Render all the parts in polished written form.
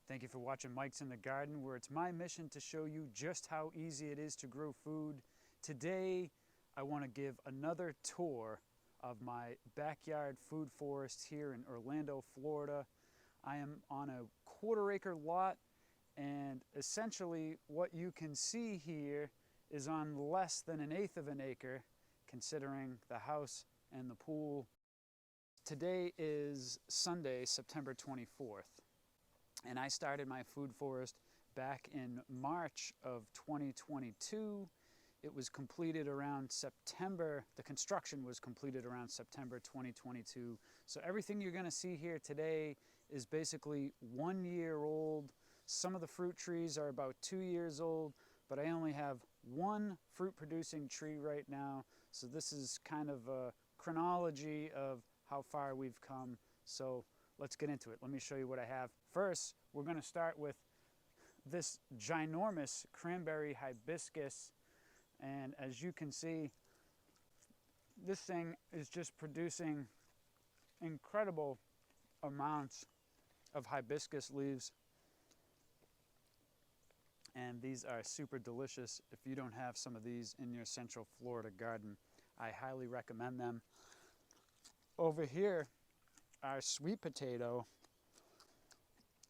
Thank you for watching Mike's in the Garden, where it's my mission to show you just how easy it is to grow food. Today, I want to give another tour of my backyard food forest here in Orlando, Florida. I am on a quarter-acre lot, and essentially what you can see here is on less than an eighth of an acre, considering the house and the pool. Today is Sunday, September 24th. And I started my food forest back in March of 2022. It was completed around September. The construction was completed around September 2022. So everything you're going to see here today is basically 1 year old. Some of the fruit trees are about 2 years old, but I only have one fruit producing tree right now. So this is kind of a chronology of how far we've come. So let's get into it. Let me show you what I have. First, we're going to start with this ginormous cranberry hibiscus. And as you can see, this thing is just producing incredible amounts of hibiscus leaves. And these are super delicious. If you don't have some of these in your Central Florida garden, I highly recommend them. Over here, our sweet potato,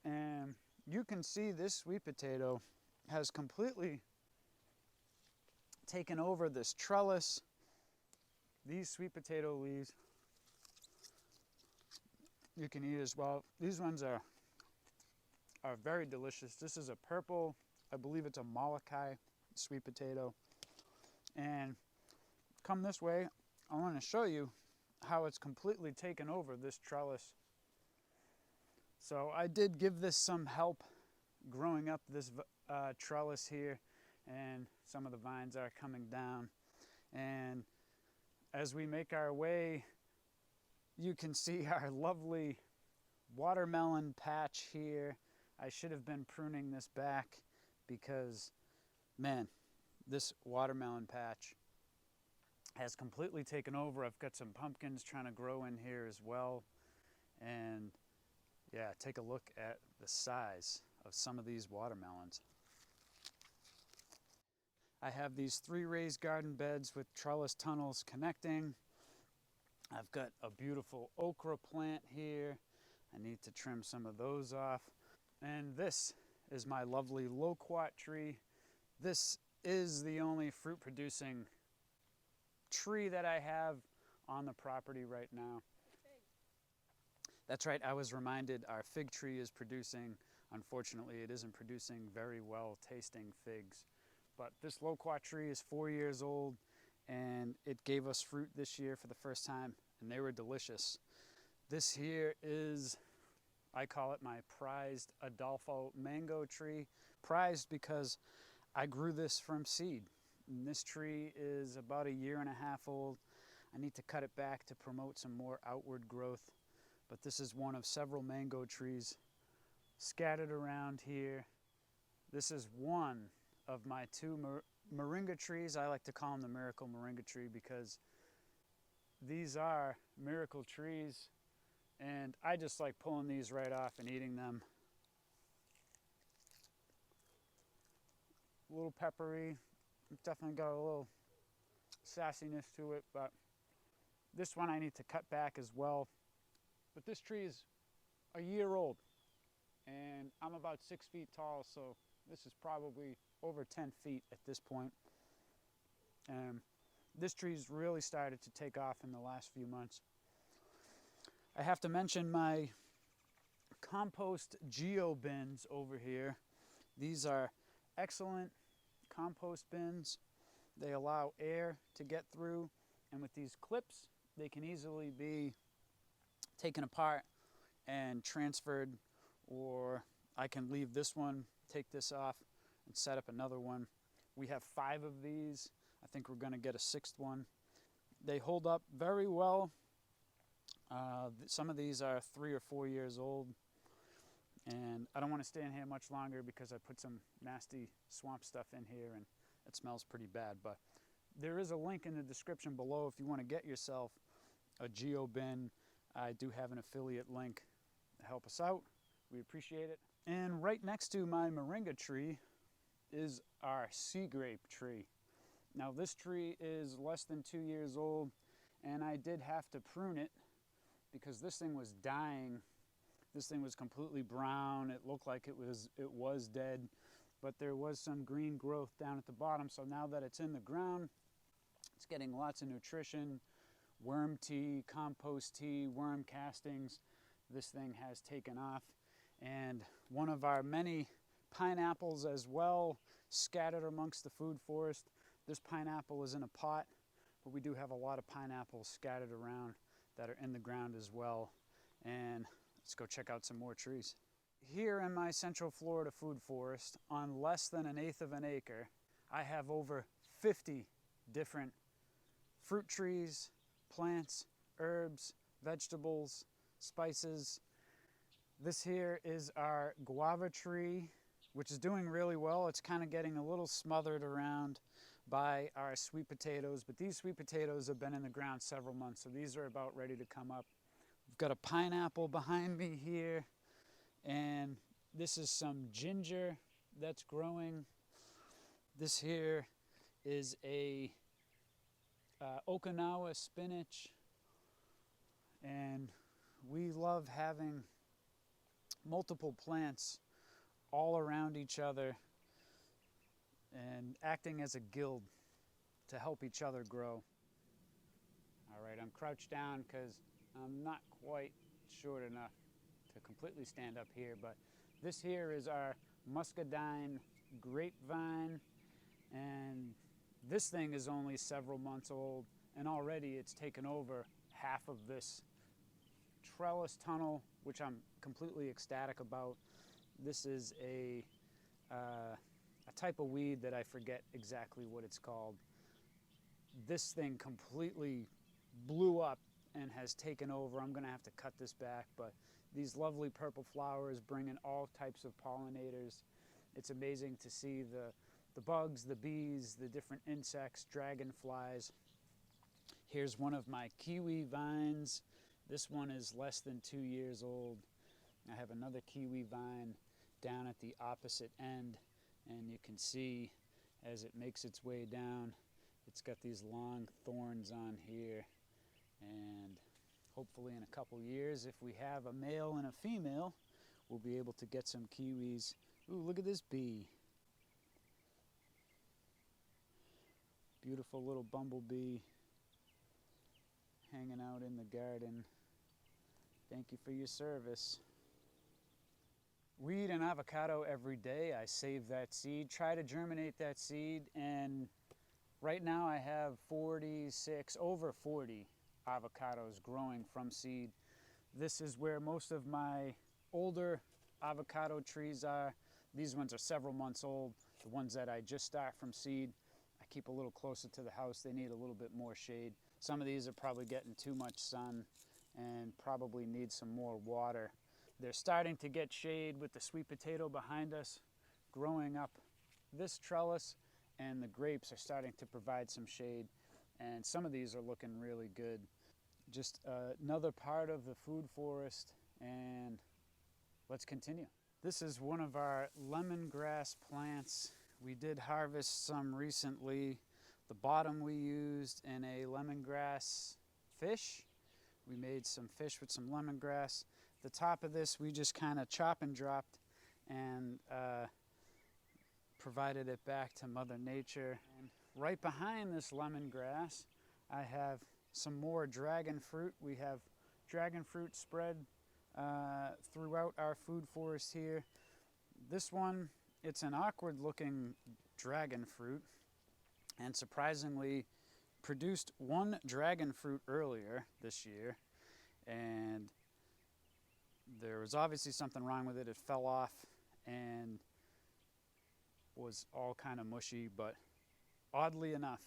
and you can see this sweet potato has completely taken over this trellis. These sweet potato leaves you can eat as well. These ones are very delicious. This is a purple, I believe it's a Molokai sweet potato. And come this way, I want to show you how it's completely taken over this trellis. So I did give this some help growing up this trellis here, and some of the vines are coming down. And as we make our way, you can see our lovely watermelon patch here. I should have been pruning this back because, man, this watermelon patch has completely taken over. I've got some pumpkins trying to grow in here as well. And yeah, take a look at the size of some of these watermelons. I have these 3 raised garden beds with trellis tunnels connecting. I've got a beautiful okra plant here. I need to trim some of those off. And this is my lovely Loquat tree. This is the only fruit producing tree that I have on the property right now. That's right, I was reminded our fig tree is producing. Unfortunately, it isn't producing very well tasting figs. But this Loquat tree is 4 years old, and it gave us fruit this year for the first time, and they were delicious. This here is, I call it my prized Adolfo mango tree. Prized because I grew this from seed. And this tree is about 1.5 years old. I need to cut it back to promote some more outward growth. But this is one of several mango trees scattered around here. This is one of my 2 Moringa trees. I like to call them the miracle Moringa tree because these are miracle trees. And I just like pulling these right off and eating them. A little peppery. It's definitely got a little sassiness to it, but this one I need to cut back as well. But this tree is 1 year old, and I'm about 6 feet tall, so this is probably over 10 feet at this point. And this tree's really started to take off in the last few months. I have to mention my compost geo bins over here. These are excellent compost bins. They allow air to get through, and with these clips they can easily be taken apart and transferred, or I can leave this one, take this off, and set up another one. We have 5 of these. I think we're going to get a 6th one. They hold up very well. Some of these are 3 or 4 years old, and I don't want to stay in here much longer because I put some nasty swamp stuff in here and it smells pretty bad. But there is a link in the description below if you want to get yourself a geo bin. I do have an affiliate link to help us out. We appreciate it. And right next to my Moringa tree is our sea grape tree. Now this tree is less than 2 years old, and I did have to prune it because this thing was dying. This thing was completely brown. It looked like it was dead, but there was some green growth down at the bottom. So now that it's in the ground, it's getting lots of nutrition, worm tea, compost tea, worm castings. This thing has taken off. And one of our many pineapples as well, scattered amongst the food forest. This pineapple is in a pot, but we do have a lot of pineapples scattered around that are in the ground as well. And let's go check out some more trees. Here in my Central Florida food forest, on less than 1/8 of an acre, I have over 50 different fruit trees, plants, herbs, vegetables, spices. This here is our guava tree, which is doing really well. It's kind of getting a little smothered around by our sweet potatoes, but these sweet potatoes have been in the ground several months, so these are about ready to come up. We've got a pineapple behind me here, and this is some ginger that's growing. This here is a Okinawa spinach, and we love having multiple plants all around each other and acting as a guild to help each other grow. All right, I'm crouched down because I'm not quite short enough to completely stand up here, but this here is our muscadine grapevine, and this thing is only several months old, and already it's taken over half of this trellis tunnel, which I'm completely ecstatic about. This is a type of weed that I forget exactly what it's called. This thing completely blew up and has taken over. I'm gonna have to cut this back, but these lovely purple flowers bring in all types of pollinators. It's amazing to see the bugs, the bees, the different insects, dragonflies. Here's one of my kiwi vines. This one is less than 2 years old. I have another kiwi vine down at the opposite end, and you can see as it makes its way down, it's got these long thorns on here, and hopefully in a couple years, if we have a male and a female, we'll be able to get some kiwis. Ooh, look at this bee. Beautiful little bumblebee hanging out in the garden. Thank you for your service. We eat an avocado every day. I save that seed, try to germinate that seed, and right now I have over 40 avocados growing from seed. This is where most of my older avocado trees are. These ones are several months old. The ones that I just start from seed, I keep a little closer to the house. They need a little bit more shade. Some of these are probably getting too much sun and probably need some more water. They're starting to get shade with the sweet potato behind us growing up this trellis, and the grapes are starting to provide some shade, and some of these are looking really good. Just another part of the food forest, and let's continue. This is one of our lemongrass plants. We did harvest some recently. The bottom we used in a lemongrass fish. We made some fish with some lemongrass. The top of this we just kind of chop and dropped and provided it back to Mother Nature. And right behind this lemongrass, I have some more dragon fruit. We have dragon fruit spread throughout our food forest here. This one, it's an awkward looking dragon fruit, and surprisingly produced one dragon fruit earlier this year, and there was obviously something wrong with it. It fell off and was all kind of mushy, but oddly enough,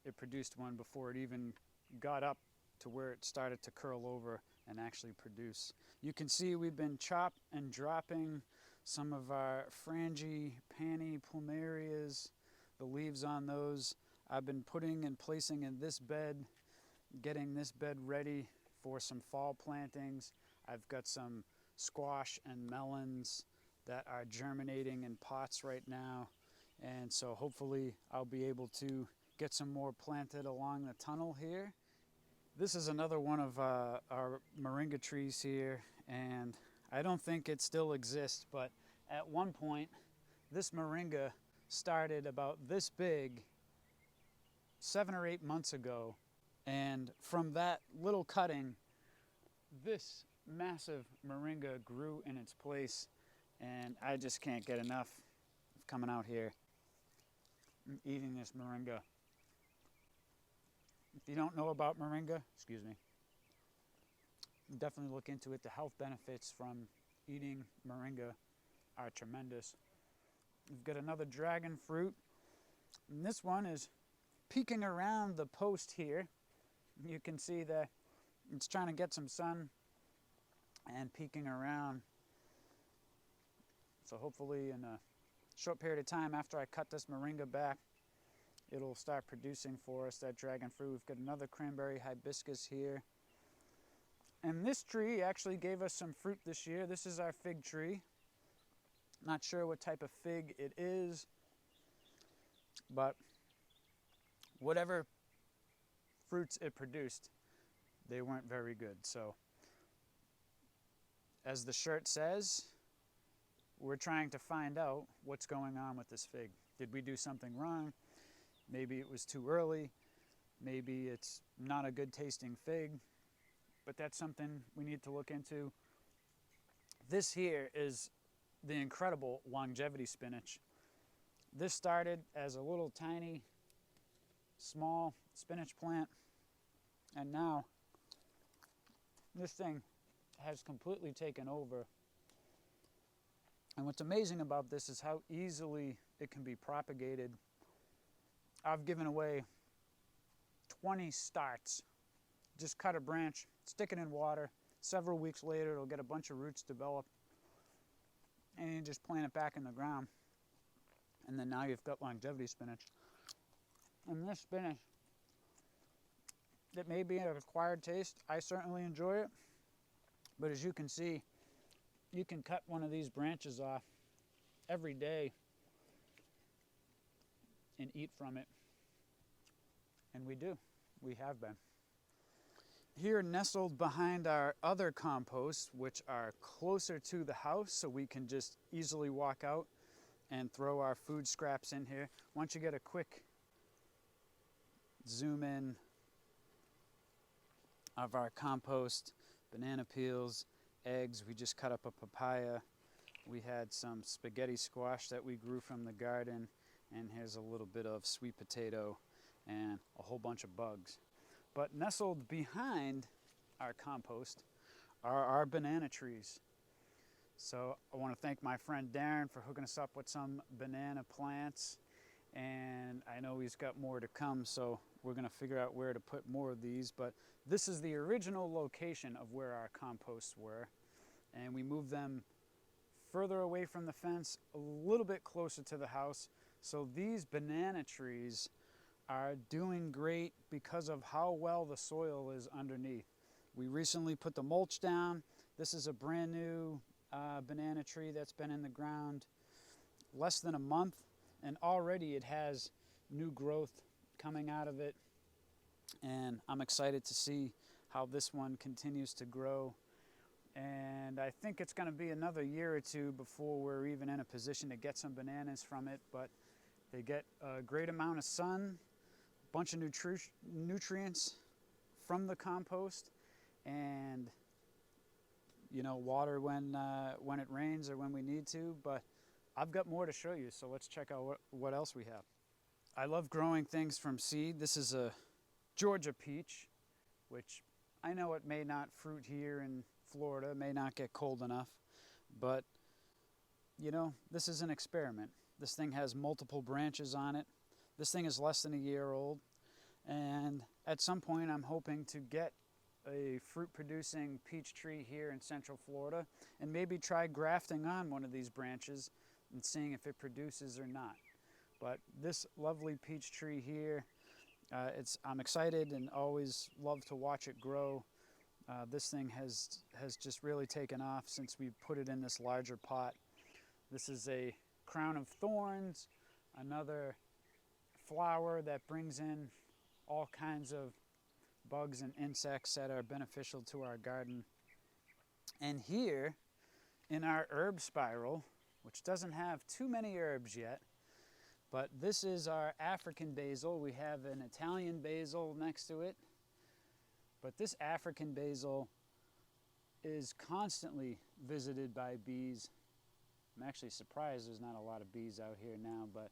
it produced one before it even got up to where it started to curl over and actually produce. You can see we've been chopping and dropping some of our frangipani plumerias, the leaves on those. I've been putting and placing in this bed, getting this bed ready for some fall plantings. I've got some squash and melons that are germinating in pots right now. And so hopefully I'll be able to get some more planted along the tunnel here. This is another one of our Moringa trees here, and I don't think it still exists, but at one point this Moringa started about this big 7 or 8 months ago, and from that little cutting this massive Moringa grew in its place, and I just can't get enough of coming out here and eating this Moringa. If you don't know about Moringa, excuse me, definitely look into it. The health benefits from eating Moringa are tremendous. We've got another dragon fruit, and this one is peeking around the post here. You can see that it's trying to get some sun and peeking around. So hopefully in a short period of time after I cut this Moringa back, it'll start producing for us that dragon fruit. We've got another cranberry hibiscus here. And this tree actually gave us some fruit this year. This is our fig tree. Not sure what type of fig it is, but whatever fruits it produced, they weren't very good. So, as the shirt says, we're trying to find out what's going on with this fig. Did we do something wrong? Maybe it was too early. Maybe it's not a good tasting fig, but that's something we need to look into. This here is the incredible longevity spinach. This started as a little tiny, small spinach plant, and now this thing has completely taken over. And what's amazing about this is how easily it can be propagated. I've given away 20 starts. Just cut a branch, stick it in water. Several weeks later, it'll get a bunch of roots developed. And you just plant it back in the ground. And then now you've got longevity spinach. And this spinach, it may be an acquired taste. I certainly enjoy it. But as you can see, you can cut one of these branches off every day and eat from it. And we do. We have been. Here, nestled behind our other composts, which are closer to the house, so we can just easily walk out and throw our food scraps in here. Once you get a quick zoom in of our compost, banana peels, eggs. We just cut up a papaya. We had some spaghetti squash that we grew from the garden, and here's a little bit of sweet potato and a whole bunch of bugs. But nestled behind our compost are our banana trees. So I want to thank my friend Darren for hooking us up with some banana plants, and I know he's got more to come, so we're going to figure out where to put more of these. But this is the original location of where our composts were, and we moved them further away from the fence, a little bit closer to the house. So these banana trees are doing great because of how well the soil is underneath. We recently put the mulch down. This is a brand new banana tree that's been in the ground less than a month, and already it has new growth coming out of it, and I'm excited to see how this one continues to grow. And I think it's going to be another year or two before we're even in a position to get some bananas from it, but they get a great amount of sun, a bunch of nutrients from the compost, and water when it rains or when we need to. But I've got more to show you, so let's check out what else we have. I love growing things from seed. This is a Georgia peach, which I know it may not fruit here in Florida, may not get cold enough, but this is an experiment. This thing has multiple branches on it. This thing is less than a year old, and at some point I'm hoping to get a fruit-producing peach tree here in Central Florida and maybe try grafting on one of these branches and seeing if it produces or not. But this lovely peach tree here, I'm excited and always love to watch it grow. This thing has just really taken off since we put it in this larger pot. This is a crown of thorns, another flower that brings in all kinds of bugs and insects that are beneficial to our garden. And here in our herb spiral, which doesn't have too many herbs yet, but this is our African basil. We have an Italian basil next to it, but this African basil is constantly visited by bees. I'm actually surprised there's not a lot of bees out here now, but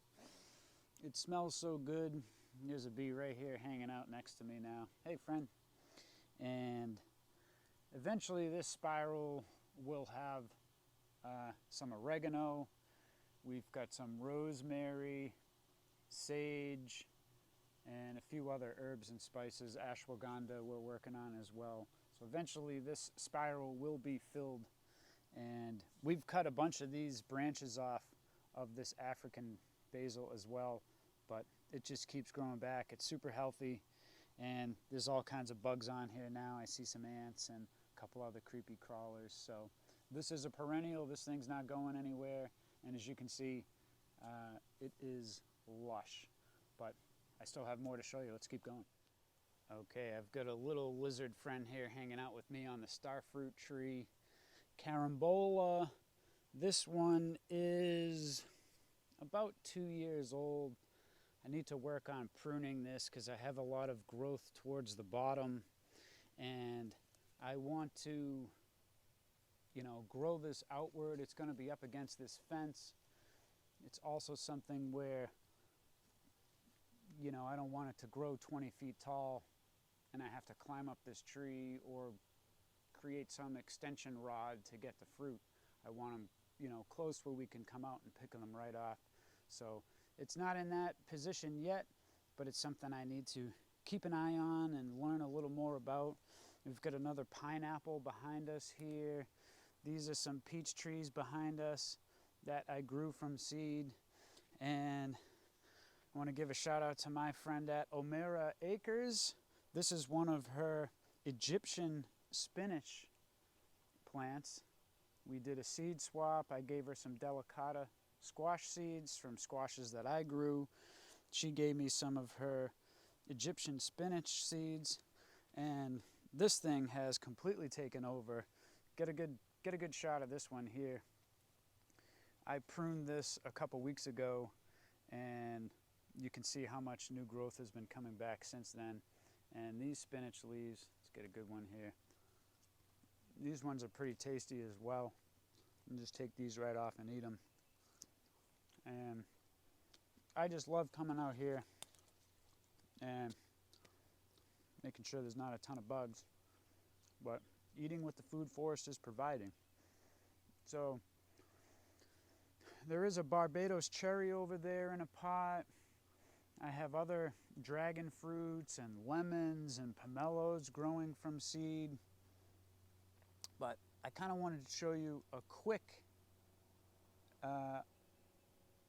it smells so good. There's a bee right here hanging out next to me now. Hey, friend. And eventually this spiral will have some oregano. We've got some rosemary, sage, and a few other herbs and spices. Ashwaganda we're working on as well. So eventually this spiral will be filled, and we've cut a bunch of these branches off of this African basil as well, but it just keeps growing back. It's super healthy, and there's all kinds of bugs on here now. I see some ants and a couple other creepy crawlers. So this is a perennial. This thing's not going anywhere, and as you can see, it is lush, but I still have more to show you. Let's keep going. Okay, I've got a little lizard friend here hanging out with me on the starfruit tree. Carambola. This one is about 2 years old. I need to work on pruning this because I have a lot of growth towards the bottom, and I want to, grow this outward. It's going to be up against this fence. It's also something where, I don't want it to grow 20 feet tall and I have to climb up this tree or create some extension rod to get the fruit. I want them, close where we can come out and pick them right off. So it's not in that position yet, but it's something I need to keep an eye on and learn a little more about. We've got another pineapple behind us here. These are some peach trees behind us that I grew from seed. And I want to give a shout out to my friend at Omera Acres. This is one of her Egyptian spinach plants. We did a seed swap. I gave her some delicata squash seeds from squashes that I grew. She gave me some of her Egyptian spinach seeds, and this thing has completely taken over. Get a good shot of this one here. I pruned this a couple weeks ago, and you can see how much new growth has been coming back since then. And these spinach leaves, let's get a good one here. These ones are pretty tasty as well. You just take these right off and eat them. And I just love coming out here and making sure there's not a ton of bugs, but eating what the food forest is providing. So there is a Barbados cherry over there in a pot. I have other dragon fruits and lemons and pomelos growing from seed. But I kind of wanted to show you a quick,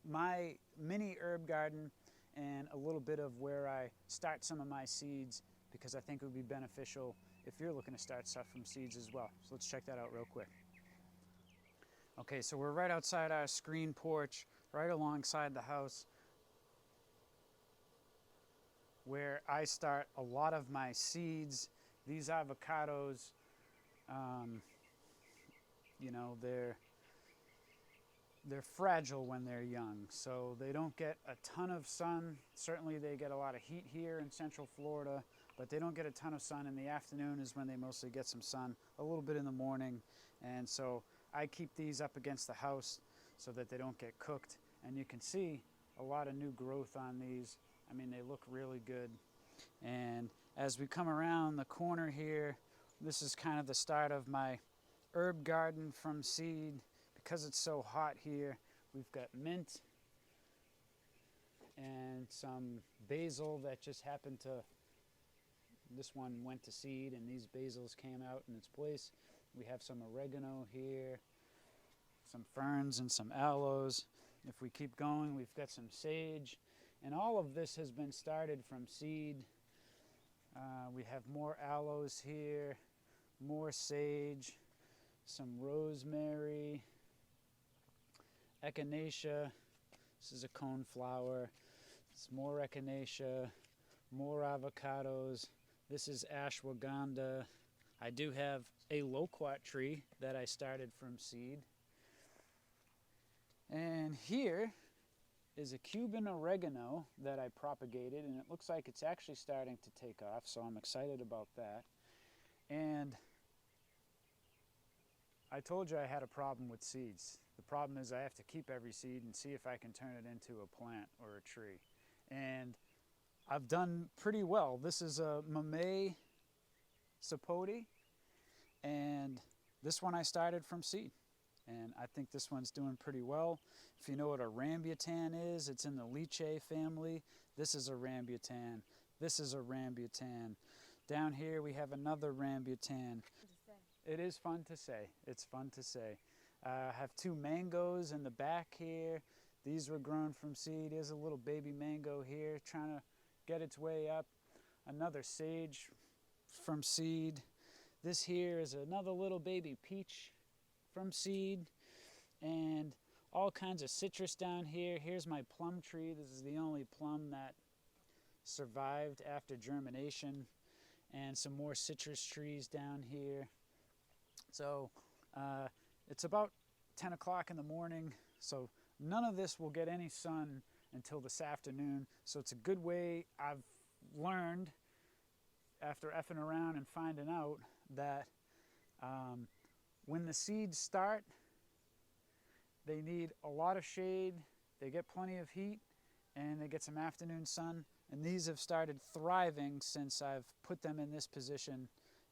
my mini herb garden and a little bit of where I start some of my seeds, because I think it would be beneficial if you're looking to start stuff from seeds as well. So let's check that out real quick. Okay, so we're right outside our screen porch, right alongside the house, where I start a lot of my seeds. These avocados, they're fragile when they're young, so they don't get a ton of sun. Certainly they get a lot of heat here in Central Florida, but they don't get a ton of sun. In the afternoon is when they mostly get some sun, a little bit in the morning. And so I keep these up against the house so that they don't get cooked. And you can see a lot of new growth on these. I mean, they look really good. And as we come around the corner here, this is kind of the start of my herb garden from seed. Because it's so hot here, we've got mint and some basil that just happened to, this one went to seed and these basils came out in its place. We have some oregano here, some ferns and some aloes. If we keep going, we've got some sage. And all of this has been started from seed. We have more aloes here, more sage, some rosemary, Echinacea. This is a coneflower. It's more Echinacea, more avocados. This is Ashwaganda. I do have a Loquat tree that I started from seed. And here is a Cuban oregano that I propagated, and it looks like it's actually starting to take off, so I'm excited about that. And I told you I had a problem with seeds. The problem is I have to keep every seed and see if I can turn it into a plant or a tree. And I've done pretty well. This is a Mamay Sapote, and this one I started from seed. And I think this one's doing pretty well. If you know what a Rambutan is, it's in the Lychee family. This is a Rambutan. This is a Rambutan. Down here we have another Rambutan. It is fun to say. It's fun to say. I have two mangoes in the back here. These were grown from seed. Here's a little baby mango here trying to get its way up. Another sage from seed. This here is another little baby peach from seed, and all kinds of citrus down here. Here's my plum tree. This is the only plum that survived after germination, and some more citrus trees down here. So it's about 10 o'clock in the morning, so none of this will get any sun until this afternoon. So it's a good way. I've learned after effing around and finding out that when the seeds start, they need a lot of shade, they get plenty of heat, and they get some afternoon sun. And these have started thriving since I've put them in this position,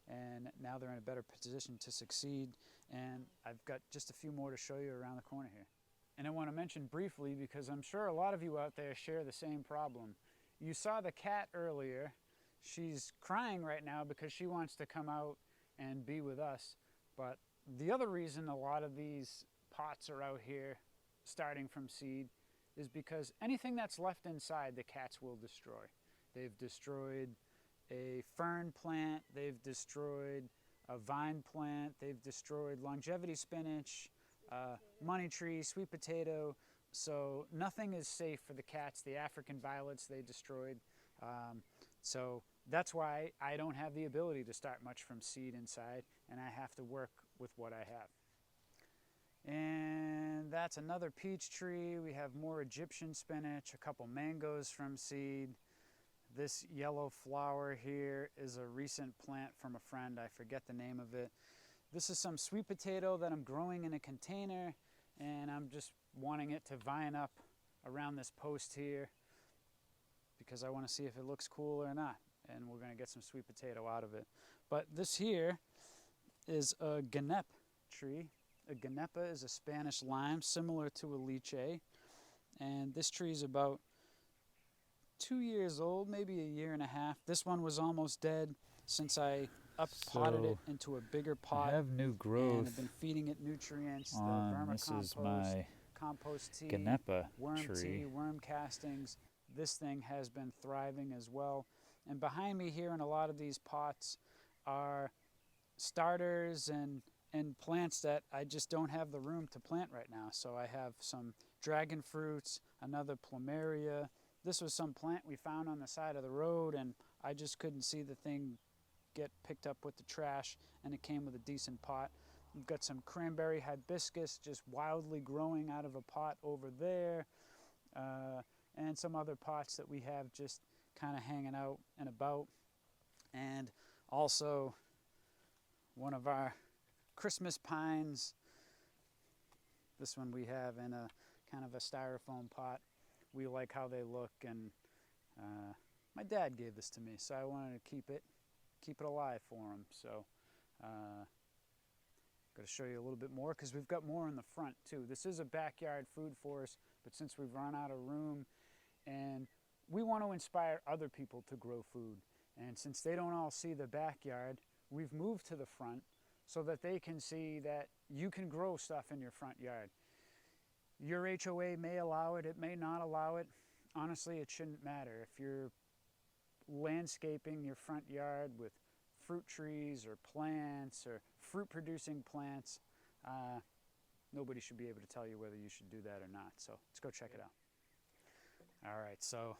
and now they're in a better position to succeed. And I've got just a few more to show you around the corner here. And I want to mention briefly, because I'm sure a lot of you out there share the same problem. You saw the cat earlier. She's crying right now because she wants to come out and be with us. But the other reason a lot of these pots are out here starting from seed is because anything that's left inside, the cats will destroy. They've destroyed a fern plant, they've destroyed a vine plant, they've destroyed longevity spinach, money tree, sweet potato. So nothing is safe for the cats. The African violets they destroyed. So that's why I don't have the ability to start much from seed inside, and I have to work with what I have. And that's another peach tree. We have more Egyptian spinach, a couple mangoes from seed. This yellow flower here is a recent plant from a friend. I forget the name of it. This is some sweet potato that I'm growing in a container, and I'm just wanting it to vine up around this post here because I want to see if it looks cool or not. And we're going to get some sweet potato out of it. But this here is a ganepa tree. A ganepa is a Spanish lime, similar to a lychee. And this tree is about 2 years old, maybe a year and a half. This one was almost dead since I up-potted it into a bigger pot. I have new growth. And I've been feeding it nutrients, the This is Vermicompost, my compost tea, ganepa worm tree. tea, worm castings. This thing has been thriving as well. And behind me here in a lot of these pots are starters and plants that I just don't have the room to plant right now. So I have some dragon fruits, another plumeria. This was some plant we found on the side of the road, and I just couldn't see the thing get picked up with the trash, and it came with a decent pot. We've got some cranberry hibiscus just wildly growing out of a pot over there, and some other pots that we have just kind of hanging out and about. And also one of our Christmas pines. This one we have in a kind of a styrofoam pot. We like how they look, and my dad gave this to me, so I wanted to keep it alive for him. So going to show you a little bit more because we've got more in the front too. This is a backyard food forest, but since we've run out of room, and we want to inspire other people to grow food, and since they don't all see the backyard, we've moved to the front so that they can see that you can grow stuff in your front yard. Your HOA may allow it, it may not allow it. Honestly, it shouldn't matter. If you're landscaping your front yard with fruit trees or plants or fruit producing plants, nobody should be able to tell you whether you should do that or not. So let's go check it out. All right, so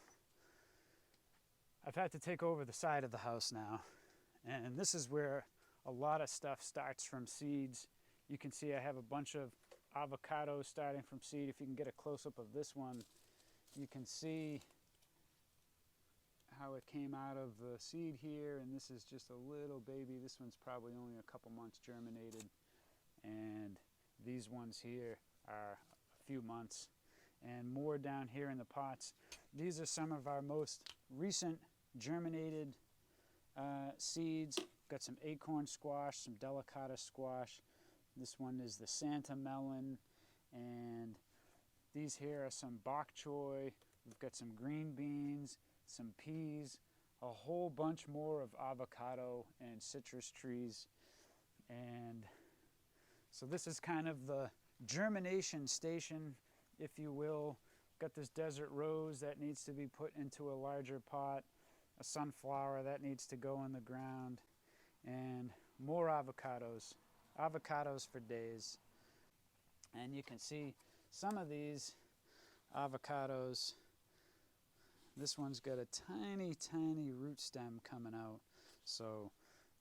I've had to take over the side of the house now, and this is where a lot of stuff starts from seeds. You can see I have a bunch of avocados starting from seed. If you can get a close-up of this one, you can see how it came out of the seed here, and this is just a little baby. This one's probably only a couple months germinated, and these ones here are a few months, and more down here in the pots. These are some of our most recent germinated seeds. Got some acorn squash, some delicata squash. This one is the Santa melon, and these here are some bok choy. We've got some green beans, some peas, a whole bunch more of avocado and citrus trees. And so this is kind of the germination station, if you will. Got this desert rose that needs to be put into a larger pot, a sunflower that needs to go in the ground, and more avocados. Avocados for days. And you can see some of these avocados. This one's got a tiny, tiny root stem coming out. So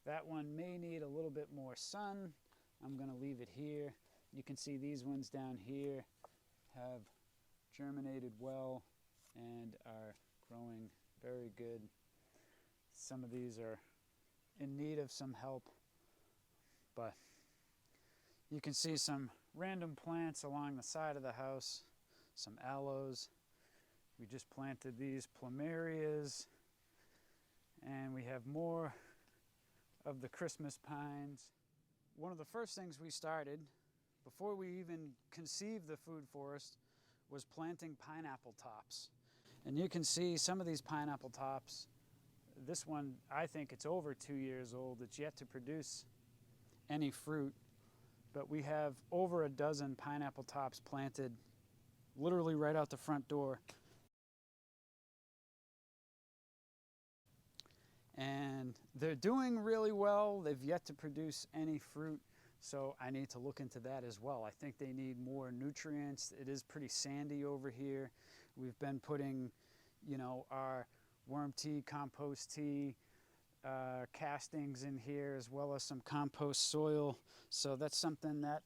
that one may need a little bit more sun. I'm going to leave it here. You can see these ones down here have germinated well and are growing very good. Some of these are in need of some help, but you can see some random plants along the side of the house, some aloes. We just planted these plumerias, and we have more of the Christmas pines. One of the first things we started, before we even conceived the food forest, was planting pineapple tops. And you can see some of these pineapple tops. This one, I think it's over 2 years old. It's yet to produce any fruit, but we have over a dozen pineapple tops planted literally right out the front door. And they're doing really well. They've yet to produce any fruit, so I need to look into that as well. I think they need more nutrients. It is pretty sandy over here. We've been putting, our worm tea, compost tea, castings in here, as well as some compost soil. So that's something that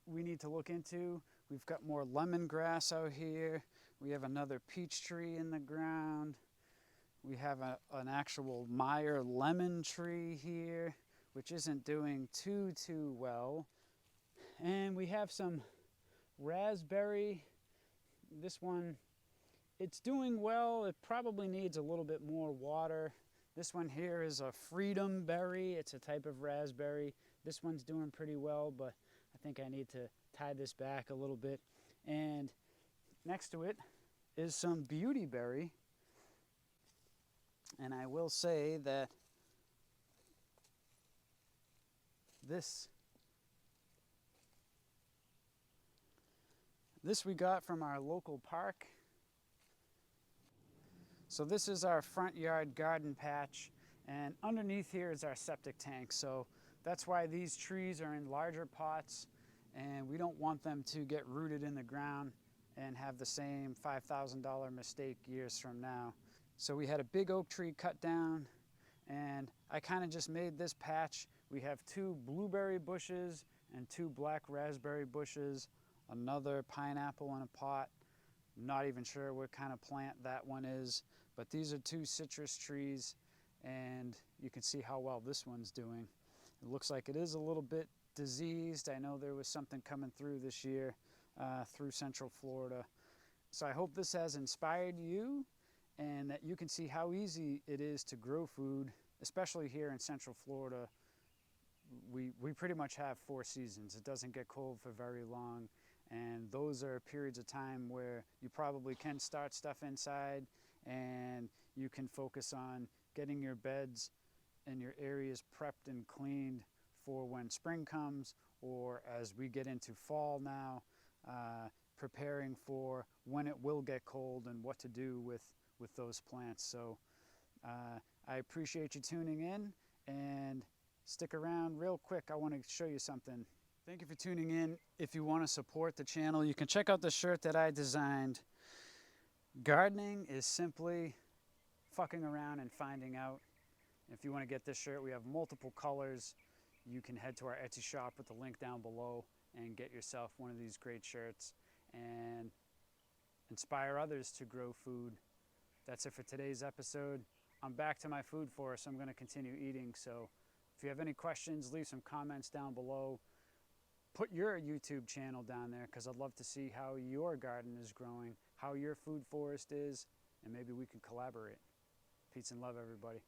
we need to look into. We've got more lemongrass out here. We have another peach tree in the ground. We have an actual Meyer lemon tree here, which isn't doing too well. And we have some raspberry. This one, it's doing well. It probably needs a little bit more water. This one here is a freedom berry. It's a type of raspberry. This one's doing pretty well, but I think I need to tie this back a little bit. And next to it is some beauty berry. And I will say that this we got from our local park. So this is our front yard garden patch, and underneath here is our septic tank. So that's why these trees are in larger pots, and we don't want them to get rooted in the ground and have the same $5,000 mistake years from now. So we had a big oak tree cut down, and I kind of just made this patch. We have 2 blueberry bushes and 2 black raspberry bushes, another pineapple in a pot. I'm not even sure what kind of plant that one is, but these are 2 citrus trees, and you can see how well this one's doing. It looks like it is a little bit diseased. I know there was something coming through this year through Central Florida. So I hope this has inspired you, and that you can see how easy it is to grow food, especially here in Central Florida. We pretty much have 4 seasons. It doesn't get cold for very long, and those are periods of time where you probably can start stuff inside, and you can focus on getting your beds and your areas prepped and cleaned for when spring comes, or as we get into fall now, preparing for when it will get cold and what to do with those plants. So I appreciate you tuning in, and stick around real quick. I want to show you something. Thank you for tuning in. If you want to support the channel, you can check out the shirt that I designed. Gardening is simply fucking around and finding out. If you want to get this shirt, we have multiple colors. You can head to our Etsy shop with the link down below and get yourself one of these great shirts and inspire others to grow food. That's it for today's episode. I'm back to my food forest. I'm going to continue eating. So if you have any questions, leave some comments down below. Put your YouTube channel down there because I'd love to see how your garden is growing, how your food forest is, and maybe we can collaborate. Peace and love, everybody.